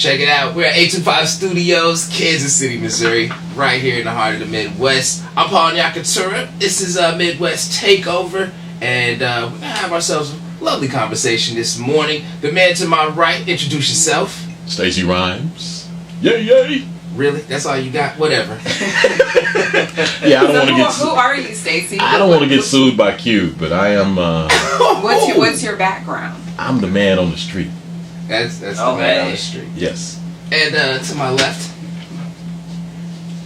Check it out. We're at 825 Studios, Kansas City, Missouri, right here in the heart of the Midwest. I'm Paul Nyakatura. This is Midwest Takeover, and we're going to have ourselves a lovely conversation this morning. The man to my right, introduce yourself. Stacy Rhymes. Yay, yay. Really? That's all you got? Whatever. Yeah, I don't want to get Who are you, Stacy? I don't want to get sued by Q, but I am What's your background? I'm the man on the street. That's the man on the street. Yes. And to my left,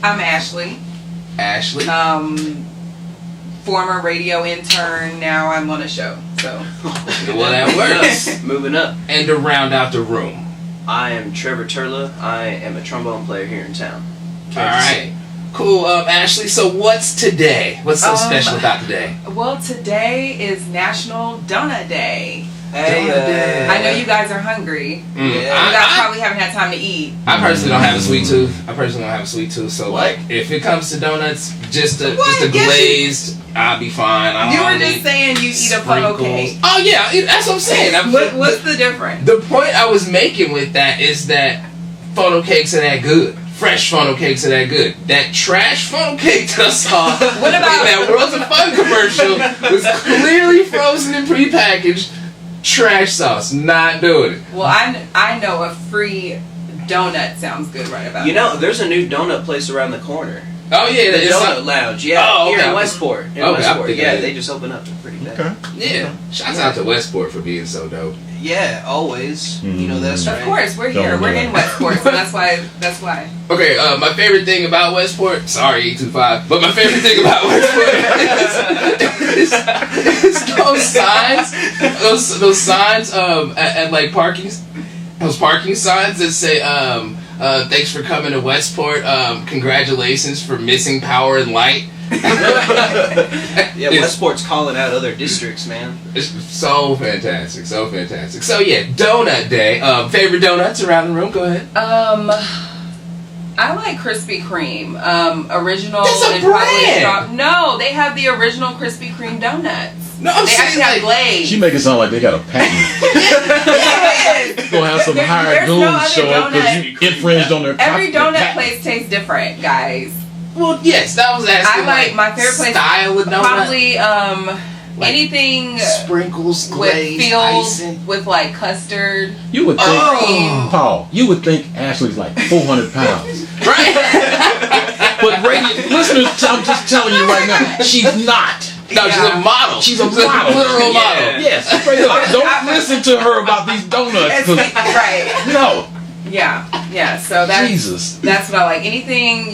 I'm Ashley. Ashley. Former radio intern. Now I'm on a show. So. Well, that works. Moving up. And to round out the room, I am Trevor Turla. I am a trombone player here in town. Alright. Cool, Ashley, so what's today? What's so special about today? Well, today is National Donut Day. Hey, Donut Day. I know you guys are hungry. Yeah. You guys probably haven't had time to eat. I personally don't have a sweet tooth. So What? like, if it comes to donuts, just a What? glazed, I'll be fine. I You don't were just need saying you eat a funnel sprinkles. cake. Oh yeah, that's what I'm saying. What's the difference? The point I was making with that is that funnel cakes are that good. Fresh funnel cakes are that good. That trash funnel cake that I saw What about- in that Worlds of Fun commercial was clearly frozen and prepackaged. Trash sauce, not doing it. Well, I know a free donut sounds good right about You now. know, there's a new donut place around the corner. Oh yeah, The it's Donut Lounge. Yeah, Oh, okay. here in Westport. Okay, I'm thinking Yeah, of it. they just opened up. They're pretty bad. Okay. yeah. Shouts out to Westport for being so dope. Yeah, always. You know that's Of right. course, we're Don't here. We're do in that. Westport, so that's why. Okay, my favorite thing about Westport, sorry 825, but my favorite thing about Westport is those signs at like those parking signs that say thanks for coming to Westport, congratulations for missing power and light. Yeah, Westport's calling out other districts, man. It's so fantastic, so fantastic. So yeah, Donut Day. Favorite donuts around the room? Go ahead. I like Krispy Kreme. Original That's a and probably brand! shop. No, they have the original Krispy Kreme donuts. No, I'm They saying actually have like glaze. She make it sound like they got a patent. Yes. Gonna have some hired There's no goons other show up because donut. you infringed on their Every donut patent. place tastes different, guys. well, yes, that was asking. I like my favorite place. Style of donut. Probably Like anything sprinkles, with glaze, filled icing. with like custard. You would think, Oh. Paul, you would think Ashley's like 400 pounds. Right? But listeners, I'm just telling you right now, she's not. No, she's a model. She's a model. literal model. Yes, straight up. Don't listen to her about these donuts. 'Cause- Right. no. Yeah. So that's Jesus. that's what I like. Anything,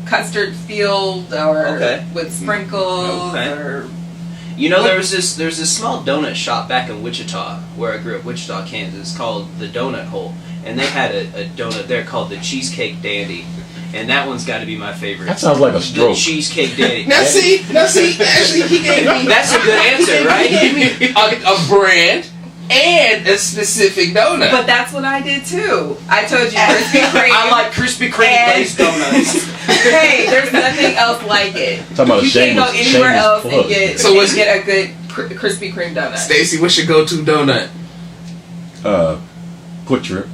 custard filled or Okay. with sprinkles Okay. or You know, there's this small donut shop back in Wichita, where I grew up, Wichita, Kansas, called the Donut Hole, and they had a donut there called the Cheesecake Dandy, and that one's got to be my favorite. That sounds like a The stroke. Cheesecake Dandy. Now see, actually he gave me That's a good answer, right? He gave me a brand and a specific donut. But that's what I did too. I told you Krispy Kreme. I like Krispy Kreme glazed donuts. Hey, there's nothing else like it. Talking about a You can't go shameless- anywhere shameless else plug. and get So what's- a good Krispy Kreme donut. Stacy, what's your go-to donut? Quick Trip.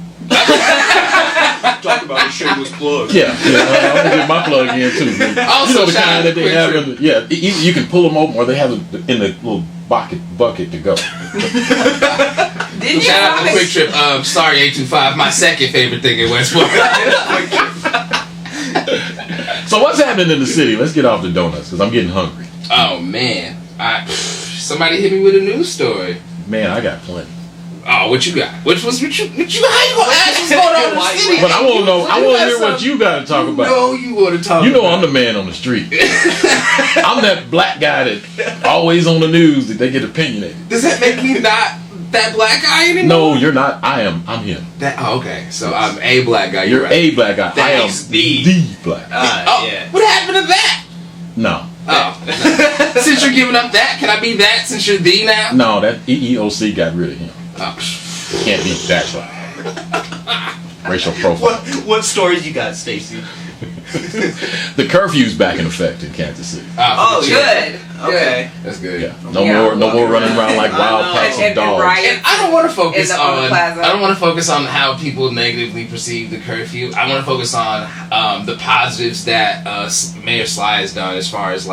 Talk about a shameless plug. Yeah, I'm gonna get my plug in too. Man. Also, You know the shout out kind to that they Quick have Trip. in the, yeah, you can pull them open or they have it in the little bucket to go. Didn't you Shout out to promise- Quick Trip. Sorry 825, my second favorite thing in Westport. So what's happening in the city? Let's get off the donuts because I'm getting hungry. Oh man, somebody hit me with a news story. Man, I got plenty. Oh, what you got? What you? How you gonna ask what's going on in the city? But I want to know. I want to hear got what you got to talk about. No, you want to talk. You know about. I'm the man on the street. I'm that black guy that always on the news that they get opinionated. Does that make me not that black guy anymore? No, you're not. I'm him. Okay, so I'm a black guy. You're right. a black guy. I am Thanks, the. the black. Oh, Yeah. what happened to that? No, Oh, since you're giving up that, can I be that since you're the now? no, that EEOC got rid of him. Oh. Can't be that black. Racial profile. What stories you got, Stacy? The curfew's back in effect in Kansas City. Oh, Good. Okay. That's good. Yeah, Yeah. no more running around like wild packs of dogs. And I don't want to focus on the on. plaza. I don't want to focus on how people negatively perceive the curfew. I want to focus on the positives that Mayor Sly has done, as far as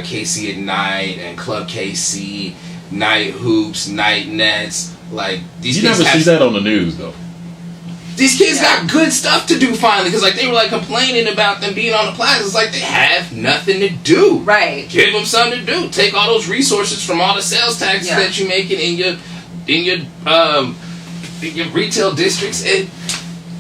KC at Night and Club KC, Night Hoops, Night Nets. Like these. You never see that on the news though. These kids got good stuff to do finally, because they were complaining about them being on the plaza. It's like they have nothing to do. Right. Give them something to do. Take all those resources from all the sales taxes that you're making in your retail districts and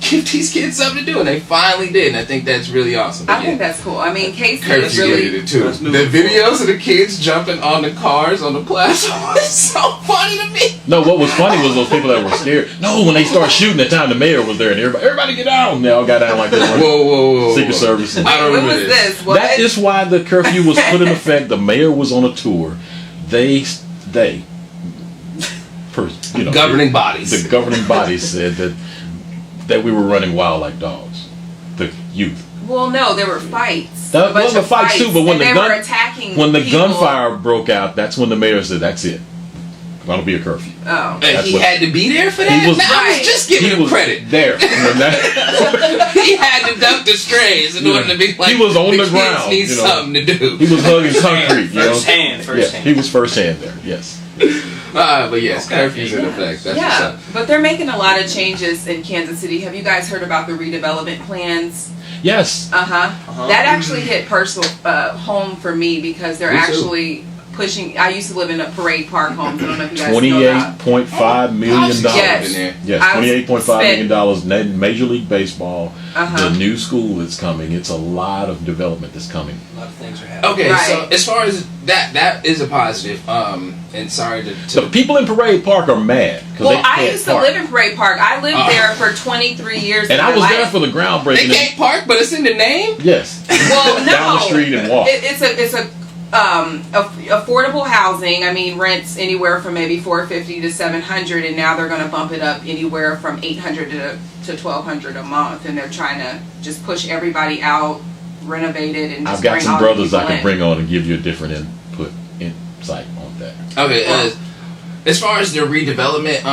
give these kids something to do. And they finally did. And I think that's really awesome. I think that's cool. I mean, Casey is Curfew really. did it too. The videos of the kids jumping on the cars on the plaza was so funny to me. No, what was funny was those people that were scared. No, when they started shooting, the time the mayor was there and everybody get down. They all got down like this. Whoa. Secret Service. I don't When remember was this? What? That is why the curfew was put in effect. The mayor was on a tour. Governing bodies. The governing bodies said that we were running wild like dogs. The youth. Well, no, there were fights. That A bunch was a of fight too, but when and the they gun were attacking when the people. gunfire broke out, that's when the mayor said, "That's it. Gonna be a curfew." Oh. And he had to be there for that? He was- I was just giving him credit. There. When that- He had to duck the strays in order to be like, He was on the kids ground, need you know. something to do. he was hugging concrete. First hand. He was first hand there. Yes. But yes, Okay. curfew's in effect. That's what's Yeah, up. but they're making a lot of changes in Kansas City. Have you guys heard about the redevelopment plans? Yes. That actually hit personal home for me, because they're Me too. actually pushing. I used to live in a Parade Park homes. I don't know if you guys know that. $28.5 million. Yes. Yes, I was $28.5 million dollars. Major League Baseball. Uh-huh. The new school that's coming. It's a lot of development that's coming. A lot of things are happening. Okay, Right. so as far as that is a positive. And sorry to So people in Parade Park are mad because Well, they I can't used to park. live in Parade Park. I lived there for 23 years. And of I my was there life. for the they groundbreaking. can't park, but it's in the name. Yes. Well, no. Down the street and walk. It's a affordable housing. I mean, rents anywhere from maybe $450 to $700, and now they're going to bump it up anywhere from $800 to $1,200 a month, and they're trying to just push everybody out, renovate it, and just I've got bring some all the brothers I people can in. bring on and give you a different insight on that. Okay, as far as the redevelopment,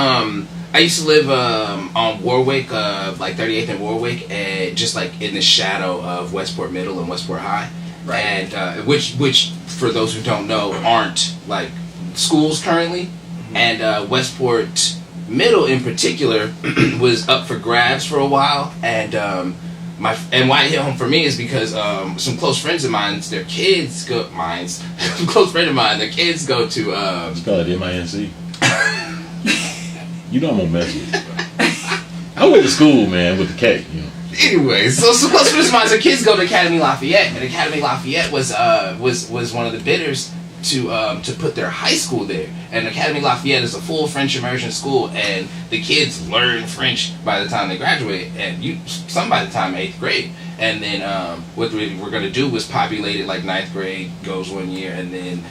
I used to live on Warwick, like 38th and Warwick, and just like in the shadow of Westport Middle and Westport High, Right. and which for those who don't know aren't like schools currently, and Westport Middle in particular was up for grabs for a while, and why it hit home for me is because some close friends of mine, their kids go close friend of mine, their kids go to Spell it M-I-N-C. You know I'm gonna mess with you, bro. I went to school, man, with the K. You know. Anyways, so some close friends of mine, their kids go to Academy Lafayette, and Academy Lafayette was one of the bidders to put their high school there. And Academy Lafayette is a full French immersion school, and the kids learn French by the time they graduate, and some by the time 8th grade. And then what we were going to do was populate it like 9th grade goes 1 year, and then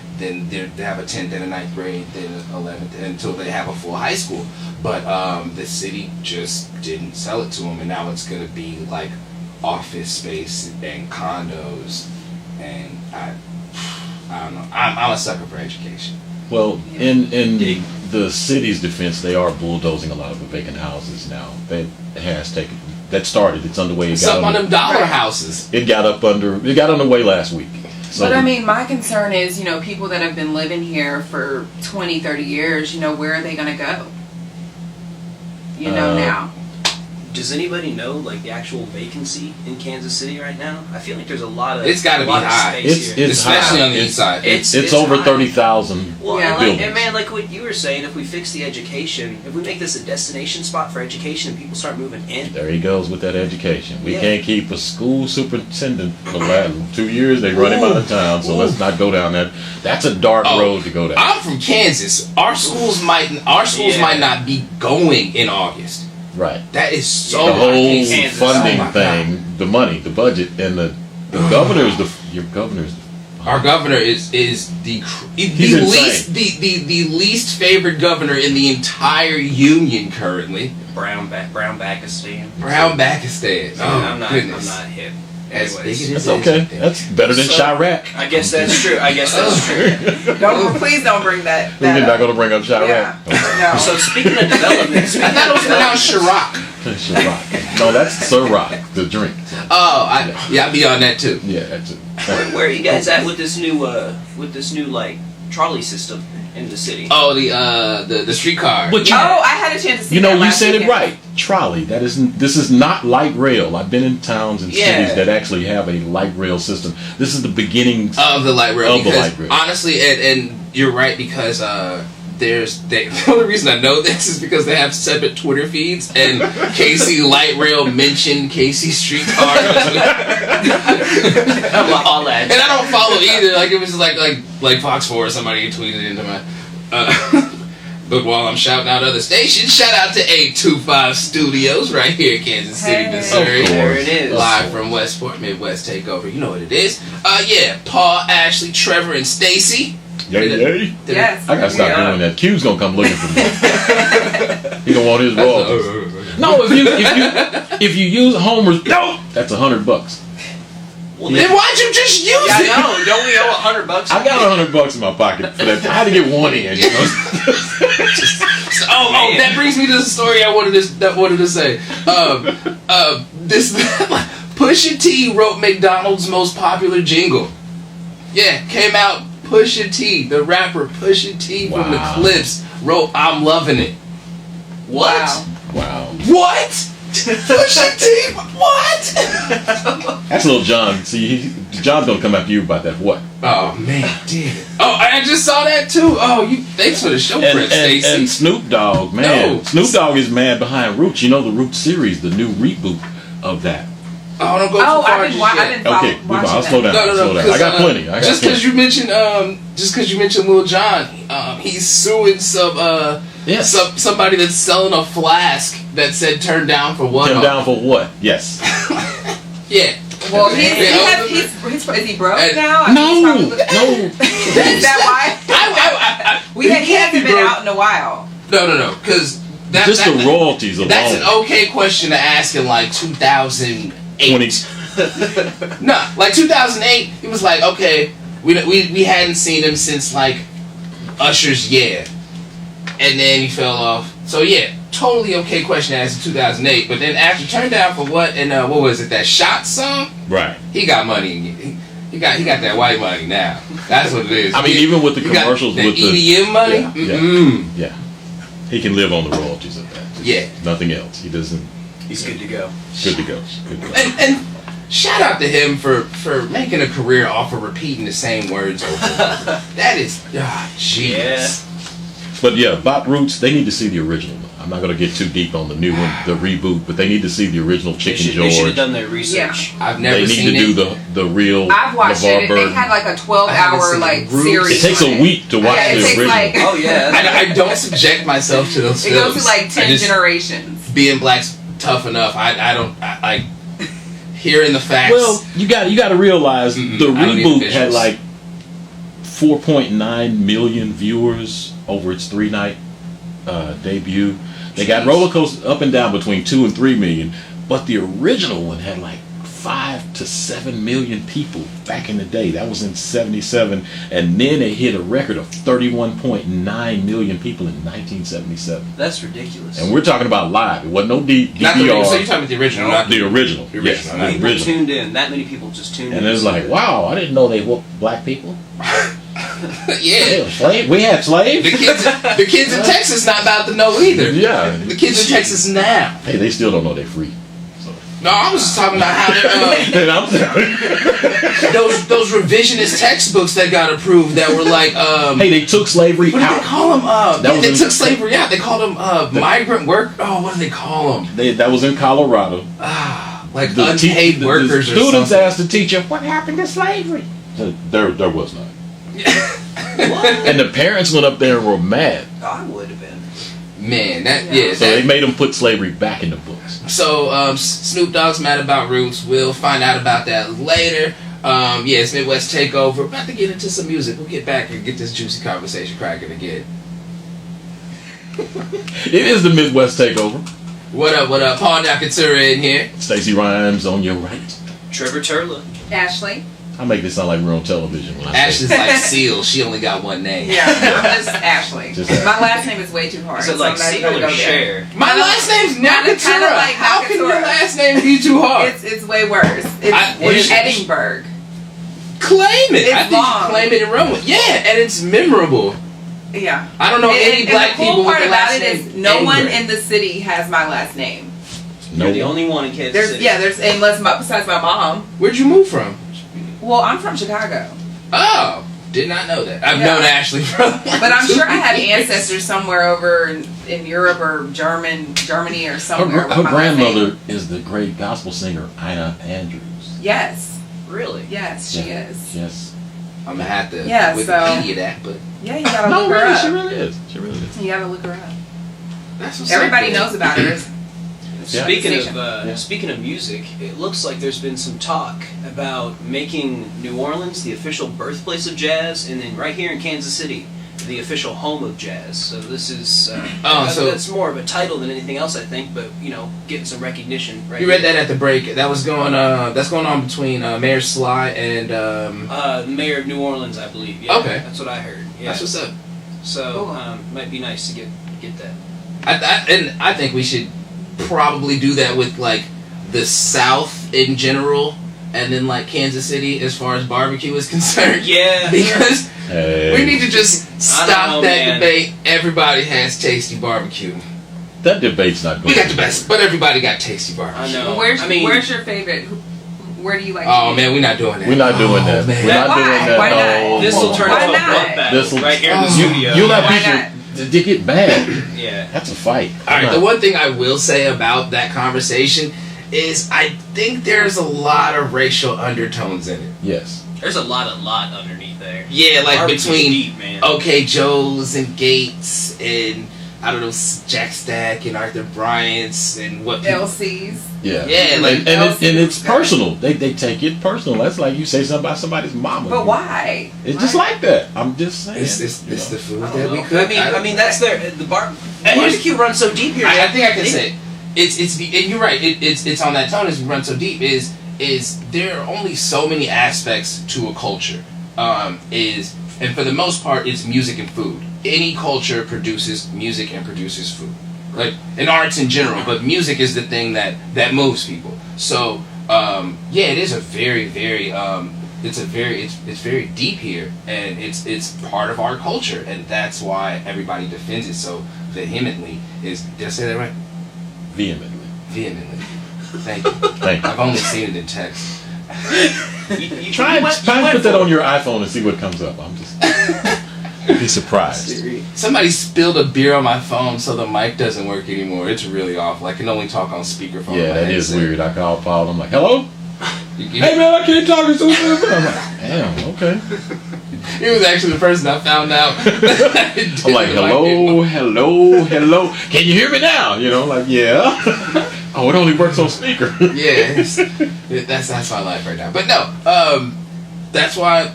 they have a 10th and a 9th grade, then 11th, until they have a full high school. But the city just didn't sell it to them, and now it's going to be like office space and condos, and I don't know. I'm a sucker for education. Well, in the city's defense, they are bulldozing a lot of the vacant houses now. That started. It's underway. Some of them dollar houses. It got underway last week. So But I mean, my concern is, people that have been living here for 20, 30 years, where are they going to go? Now. Does anybody know like the actual vacancy in Kansas City right now? I feel like there's a lot of It's gotta be high. space here. Especially high. on the east side. It's It's over high. 30,000 Well, Yeah. and buildings. man, like what you were saying, if we fix the education, if we make this a destination spot for education, and people start moving in. There he goes with that education. We Yeah. can't keep a school superintendent for the last 2 years. They run him out of town, so let's not go down that. That's a dark road to go down. I'm from Kansas. Our schools might not be going in August. Right. That is so The whole Kansas. funding Oh my thing, the money, the budget, and the governor's Our governor is the He's the least favored governor in the entire union currently. Brown Pakistan. Brown Pakistan. Oh, I'm not. goodness. I'm not hip. As big Anyways, as That's it is. okay. That's better than Chirac. I guess that's true. Please don't bring that. We're not up. going to bring up Chirac. Yeah. No. So speaking of development, I thought it was pronounced Chirac. Chirac. No, that's Ciroc, the drink. Oh, I'd be on that too. Yeah, that's it. where are you guys at with this new like trolley system in the city? Oh, the streetcar. But Oh, I had a chance to see you that know, you last said it weekend. right. Trolley. This is not light rail. I've been in towns and cities that actually have a light rail system. This is the beginning Of the light rail. Of the Because light rail. honestly, and you're right, because the only reason I know this is because they have separate Twitter feeds, and KC Light Rail mentioned KC Streetcar. All that. And I don't follow either. Like, it was just like Fox 4 or somebody tweeted into my. But while I'm shouting out other stations, shout out to 825 Studios right here in Kansas City, Hey. Missouri. There it is. Live from Westport, Midwest Takeover. You know what it is. Yeah, Paul, Ashley, Trevor, and Stacy. Yay. Yes. I gotta stop doing that. Q's gonna come looking for me. He gonna want his royalties. No, if you use Homer's, no, that's $100. Well, Then why'd you just use I it? know. Don't we owe $100? I got $100 in my pocket for that. I had to get one in. You know? Oh, that brings me to the story I wanted to say. This Pusha T wrote McDonald's most popular jingle. Yeah, came out. Pusha T, the rapper Pusha T from the Wow. Clips, wrote "I'm Loving It." What? Wow. Wow. What? Pusha T? What? That's little John. See, John's gonna come after you about that. What? Oh man, damn it! Oh, I just saw that too. Oh, thanks for the show prep, And Stacy. Snoop Dogg, man. No. Snoop Dogg is mad behind Roots. You know the Roots series, the new reboot of that. Oh, don't go too Oh, far I've just been yet. follow- Okay, watching I'll that. slow down. No. Slow down. 'Cause, I got plenty. Just because you mentioned Lil Jon, he's suing Yes. somebody that's selling a flask that said "turn down for what?" Turn down for what? Yes. Yeah. Well, Yeah. is he broke And- now? I No, mean, he's probably- no. Is that why? He He hasn't been broke. out in a while. No, because Just the royalties alone. that's an okay question to ask in like 2008. 20. No, like 2008, it was like, okay, we hadn't seen him since like Usher's Yeah, and then he fell off. So yeah, totally okay question to ask in 2008. But then after Turn Down for What, and what was it, that Shot song? Right. He got money. He got that white money now. That's what it is. I mean, even with the He got commercials that with the EDM money. Yeah. He can live on the royalties of that. Yeah. Nothing else. He doesn't. He's good to go. Good to go. Good to go. And shout out to him for making a career off of repeating the same words over and over. That is, jeez. But yeah, Bop Roots, they need to see the original. I'm not going to get too deep on the new one, the reboot, but they need to see the original They Chicken should have George. done their research. I've never They need seen to it. do the real I've watched LeVar it. Burton. They had like a I haven't 12-hour seen like Roots. series. It takes on a week to watch Yeah, it the takes, original. like- Oh yeah. I don't subject myself to those It films. goes through like 10 I just, generations. Being black's tough enough. I don't like hearing the facts. Well, you got to realize the I don't need reboot visuals. had like 4.9 million viewers over its 3-night debut. They got roller coasters up and down between 2 and 3 million, but the original one had like 5 to 7 million people back in the day. That was in '77, and then it hit a record of 31.9 million people in 1977. That's ridiculous. And we're talking about live. It wasn't no not the, so DVR. you're talking about the original, not The original. The Yes, original, the people original. tuned in. That many people just tuned in. And it was like, wow, I didn't know they whooped black people. yeah. We had slaves. The kids in Texas not about to know either. Yeah. The kids in Texas now. Hey, they still don't know they're free. No, I was just talking about how they're, And I'm sorry. those revisionist textbooks that got approved that were like Hey, they took slavery what did they out. call them? That was They in- took slavery out. They called them migrant work. Oh, what do they call them? That was in Colorado. Like The unpaid the workers or students something. asked the teacher, "What happened to slavery?" There was none. And the parents went up there and were mad. I would have been. Man, So they made them put slavery back in the books. So Snoop Dogg's mad about Roots. We'll find out about that later. Yeah, it's Midwest Takeover. About to get into some music. We'll get back and get this juicy conversation cracking again. It is the Midwest Takeover. What up, what up? Paul Nakatura in here. Stacey Rhymes on your right. Trevor Turla. Ashley. I make this sound like we're on television when I say Ashley's like Seal. She only got one name. Yeah, I'm just Ashley. Just My last name is way too hard. Is it like so I'm not Seal even or gonna go there. Cher? My last name's Nakatura. Kinda like How can your Nakatura. last name be too hard? It's way worse. What is It's it? Edinburgh. Claim it. It's I think long. you claim it and run with it. Yeah, and it's memorable. Yeah. I don't know any black and the cool people with part the about last it is name no one Edinburgh. in the city has my last name. You're the only one in Kansas City. There's besides my mom. Where'd you move from? Well, I'm from Chicago, Oh, did not know that. I've Yeah. known Ashley for but I'm sure I have years. ancestors somewhere over in Europe or Germany or her, somewhere. with her my last grandmother name. is the great gospel singer Ina Andrews. Yes, Really? yes, she is. Yes. I'm gonna have to Yeah, so- Wikipedia that, but Yeah, you gotta No, look her really, up. she really is. She really is. You gotta look her up. that's what's Everybody up, knows about her. Yeah. Speaking of music, it looks like there's been some talk about making New Orleans the official birthplace of jazz, and then right here in Kansas City, the official home of jazz. So this is so- that's more of a title than anything else, I think. But getting some recognition. Right. You read that at the break. That was going. That's going on between Mayor Sly and. The mayor of New Orleans, I believe. Yeah, Okay. That's what I heard. Yeah. That's what's up. So Cool. might be nice to get that. I think we should probably do that with like the South in general, and then like Kansas City as far as barbecue is concerned. Yeah. Because Hey. we need to just stop know, that man. debate. Everybody has tasty barbecue. That debate's not We going. got the best, but everybody got tasty barbecue. I know. Where's your favorite? Where do you like? Oh to man, we're not doing that. We're not doing that. man. We're not Why? doing that. Why no. not? This will turn Why into a not? blood battle This'll- right here in the Oh. studio. You let Why people they get bad. Yeah. That's a fight. All right, I'm the not- one thing I will say about that conversation is I think there's a lot of racial undertones in it. Yes. There's a lot underneath there. Yeah, like Barbecue's between deep, man. OK Joe's and Gates and I don't know Jack Stack and Arthur Bryant's and what people. LC's. Yeah. Yeah, like and it's personal. They take it personal. That's like you say something about somebody's mama. But why? It's just like that. I'm just saying. It's you know. the food I that don't we know. cook. I mean that's the barbecue runs so deep here. I think I can say it's the and you're right. It's on that tone as we run so deep is there are only so many aspects to a culture. And for the most part it's music and food. Any culture produces music and produces food, like in arts in general. But music is the thing that moves people. So yeah, it is a very it's very deep here, and it's part of our culture, and that's why everybody defends it so vehemently. Did I say that right? Vehemently. Vehemently. Thank you. Thank you. I've only seen it in text. You Try and went put that for on it. your iPhone and see what comes up. I'm just be surprised. Somebody spilled a beer on my phone, so the mic doesn't work anymore. It's really awful. I can only talk on speakerphone. Yeah, on my that is headset. weird. I call Paul. I'm like, hello. You Hey get- man, I can't talk to you. I'm like, damn. Okay. He was actually the person I found out. I'm like, hello. Can you hear me now? You know, like, yeah. Oh, it only works on speaker. Yeah, that's my life right now. But no, that's why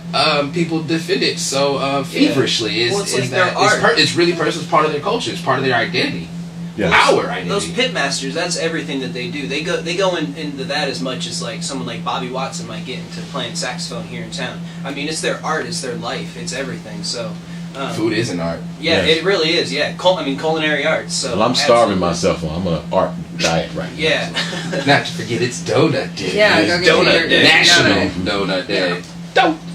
people defend it so feverishly. Well, it's like Is their that art. it's really personal. It's part of their culture. It's part of their identity. Yeah. Our identity. Those pitmasters, that's everything that they do. They go into that as much as like someone like Bobby Watson might get into playing saxophone here in town. I mean, it's their art, it's their life, it's everything. So Food is an art. yeah, Yes. it really is. Yeah, culinary arts. So Well, I'm starving absolutely. myself. I'm on an art diet right now. Yeah. Not to forget, it's Donut Day. Yeah, It's go get Donut your Day. National Donut Day.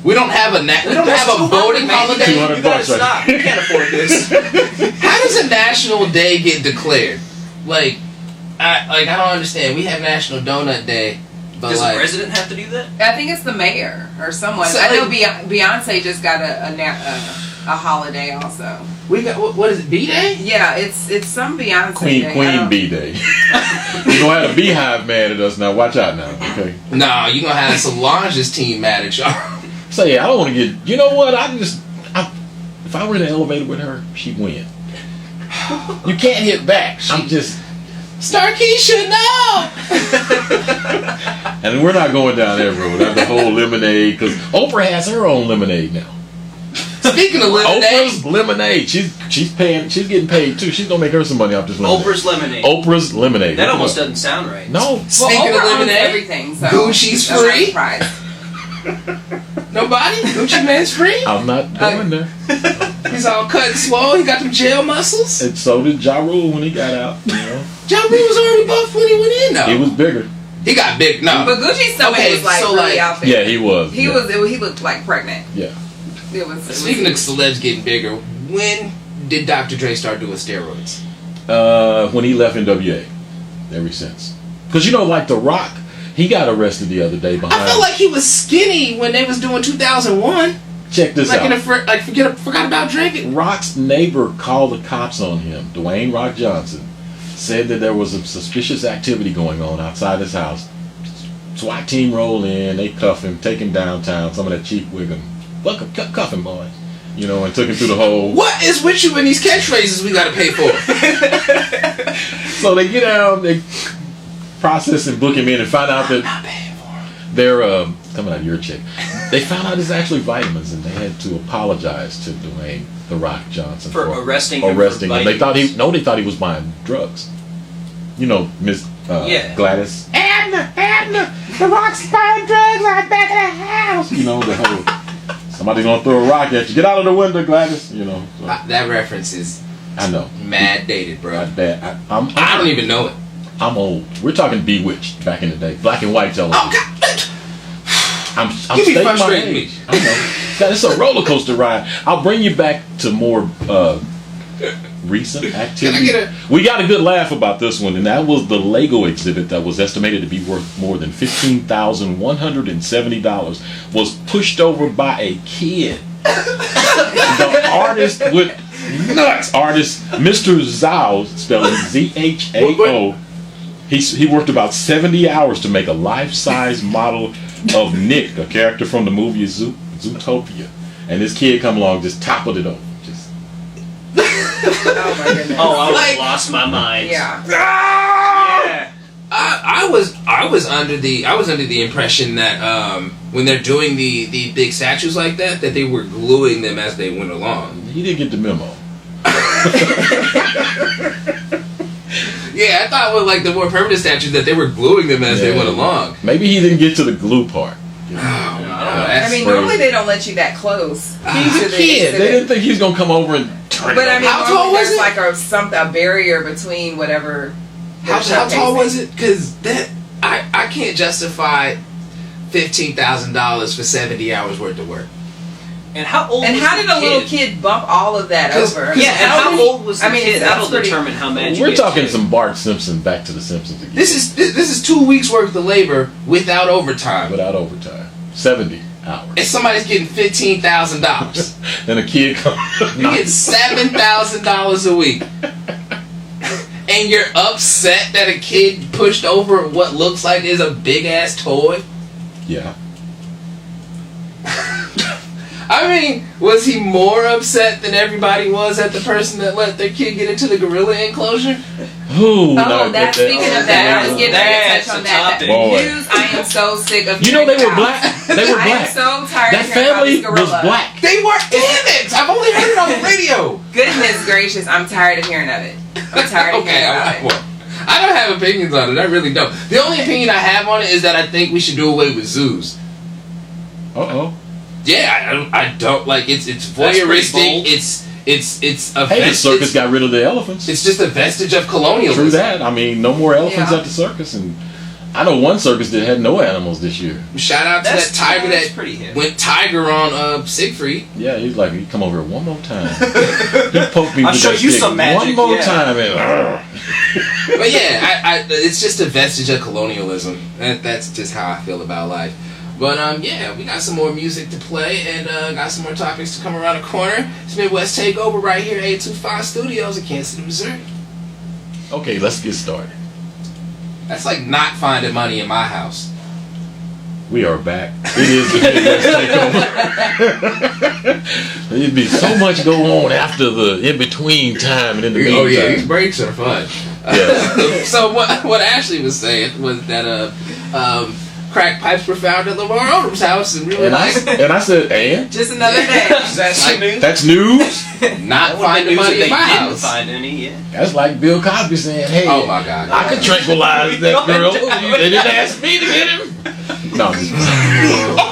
We don't have a we don't have a voting holiday. 200 You gotta bucks right stop. You can't afford this. How does a national day get declared? Like, I don't understand. We have National Donut Day, but Does like, the president have to do that? I think it's the mayor or someone. So, I know like- Beyonce just got a holiday also. we got what is it? B Day? Yeah, it's some Beyonce day. I Queen don't- Bee Day. We're gonna have a beehive mad at us now. Watch out now. Okay. Nah, you gonna have Solange's team mad at y'all. So yeah, I don't want to get. You know what? If I were in the elevator with her, she'd win. You can't hit back. I'm just. Starkeisha, no! And we're not going down that road. That's the whole lemonade, because Oprah has her own lemonade now. Speaking of lemonade, Oprah's lemonade. She's getting paid too. She's gonna make her some money off this lemonade. Oprah's lemonade. Oprah's lemonade. That almost doesn't sound right. No. speaking Well, of Oprah owns lemonade, everything. So Gucci's I'm not free? surprised. Nobody? Gucci Man's free? I'm not going there. He's all cut and swole. He got them jail muscles. And so did Ja Rule when he got out. You know, Ja Rule was already buff when he went in, though. he was bigger. He got big. No. But Gucci's stomach Okay, was like so, really like- out there. Yeah, he was. He yeah. was. He looked like pregnant. Yeah. It was. Speaking of celebs getting bigger, when did Dr. Dre start doing steroids? When he left NWA, ever since. Because you know, like The Rock, he got arrested the other day behind. I felt like he was skinny when they was doing 2001. Check this Like out. forgot about drinking. Rock's neighbor called the cops on him. Dwayne Rock Johnson said that there was some suspicious activity going on outside his house. SWAT team rolled in, they cuff him, take him downtown. Some of that cheap Wiggum, fuck him, cuff him, boy. You know, and took him through the whole. What is with you in these catchphrases we gotta pay for? So they get down, they process and book him in, and find out that Not paying for him. they're coming out of your check. They found out it's actually vitamins, and they had to apologize to Dwayne The Rock Johnson For arresting him arresting for him. They thought vitamins. they thought he was buying drugs. You know, Miss Yeah. Gladys. Abner, The Rock's buying drugs right back in the house. You know, the whole somebody's gonna throw a rock at you. Get out of the window, Gladys. You know. So, That reference is I know. mad dated, bro. Not bad. I don't even know it. I'm old. We're talking Bewitched back in the day, black and white television. Oh God! I'm You be stating my frustrating me. age. I know. God, it's a roller coaster ride. I'll bring you back to more recent activities. Can I get We got a good laugh about this one, and that was the Lego exhibit that was estimated to be worth more than $15,170. Was pushed over by a kid. The artist with nuts. Artist Mr. Zhao, spelling Zhao. He worked about 70 hours to make a life-size model of Nick, a character from the movie Zootopia. And this kid come along, just toppled it over. Just Oh my goodness. Oh, I would Like- have lost my mind. Yeah. Yeah. I was under the impression that when they're doing the big statues like that they were gluing them as they went along. he didn't get the memo. Yeah, I thought with like the more permanent statues that they were gluing them as they Yeah. went along. Maybe he didn't get to the glue part. That's I mean, crazy. normally they don't let you that close. He's a to the kid. exhibit. They didn't think he was gonna come over and turn But it I over. mean, How tall normally was there's it? like a barrier between whatever. how tall was it? Because that I can't justify $15,000 for 70 hours worth of work. And how old And was how the did a little kid bump all of that 'Cause- over? Yeah, and how old was the I mean, kid? that's That'll pretty- determine how mad you We're get talking to. some Bart Simpson, Back to the Simpsons again. This is 2 weeks worth of labor without overtime, without overtime. 70 hours. and somebody's getting $15,000. Then a kid comes. You get $7,000 a week, and you're upset that a kid pushed over what looks like is a big ass toy. Yeah. I mean, was he more upset than everybody was at the person that let their kid get into the gorilla enclosure? Ooh, Oh, that's speaking of that. I was getting ready to That's touch on a that. topic. Boy. News. I am so sick of. You know they hearing were about. black. They were I am black. so tired That of hearing about family this gorilla. was black. They were. Damn it! I've only heard it on the radio. Goodness gracious, I'm tired of hearing of it. I'm tired of Okay, hearing about it. I don't have opinions on it. I really don't. The only opinion I have on it is that I think we should do away with zoos. Uh-oh. Yeah, I don't like it's That's pretty voyeuristic. bold. It's a Hey, the vestige. circus got rid of the elephants. It's just a vestige of colonialism. True that. I mean, no more elephants Yeah. at the circus. And I know one circus that had no animals this year. Shout out to that tiger that's that pretty hip. went tiger on Siegfried. Yeah, he's like, he come over here one more time. He poked me I'll with show that you stick some magic, one more yeah. time. And, But yeah, I it's just a vestige of colonialism. That's just how I feel about life. But yeah, we got some more music to play and got some more topics to come around the corner. It's Midwest Takeover right here, 825 Studios in Kansas City, Missouri. okay, let's get started. That's like not finding money in my house. We are back. It is the Midwest Takeover. It'd be so much go on after the in-between time and in the meantime. Oh yeah, these breaks are fun. Yeah. So what Ashley was saying was that crack pipes were found at Lamar Odom's house, and really And I said, and? Just another day. That's Like, news. That's news? not That find the would've been news money if in my they didn't house. find any. Yeah. That's like Bill Cosby saying, hey, Oh my God! I could tranquilize that girl. They didn't ask me to get him. No, I'm just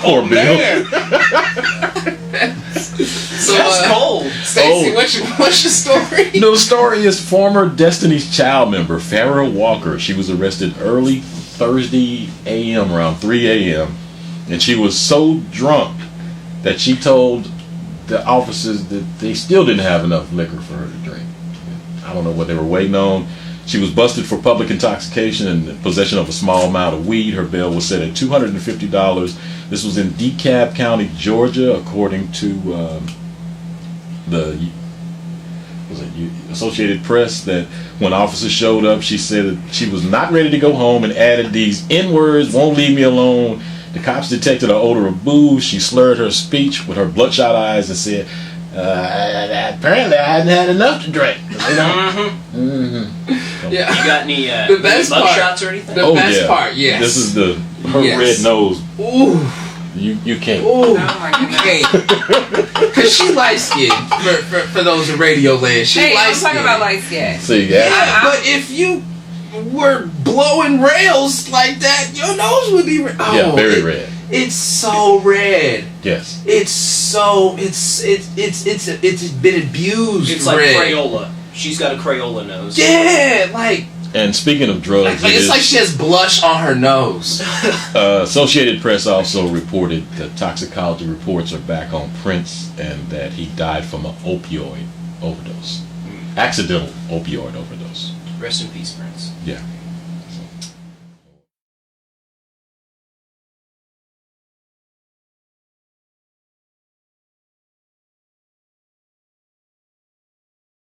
poor Bill. So, That's cold. Stacey, Oh. what's your story? No, the story is former Destiny's Child member Farrah Walker. She was arrested early Thursday a.m. around 3 a.m. and she was so drunk that she told the officers that they still didn't have enough liquor for her to drink. I don't know what they were waiting on. She was busted for public intoxication and possession of a small amount of weed. Her bail was set at $250. This was in DeKalb County, Georgia, according to the Associated Press, that when officers showed up, she said that she was not ready to go home and added these N-words, won't leave me alone. The cops detected an odor of booze. She slurred her speech with her bloodshot eyes and said, apparently I hadn't had enough to drink. Yeah. You got any The best mug part- shots or anything? The best part, yes. This is her Yes. red nose. Ooh, You can't. ooh. Oh my goodness. Okay. Cause she light skinned for those in radio land. She Hey, light I'm talking skinned. about light skin. See, Yeah, yeah. but if you were blowing rails like that, your nose would be red. Oh, Yeah, very red. It's so red. Yes. It's been abused. It's like red. Crayola. She's got a Crayola nose. Yeah, like And speaking of drugs, it's like she has blush on her nose. Associated Press also reported that toxicology reports are back on Prince and that he died from an opioid overdose. Accidental opioid overdose. Rest in peace, Prince. Yeah.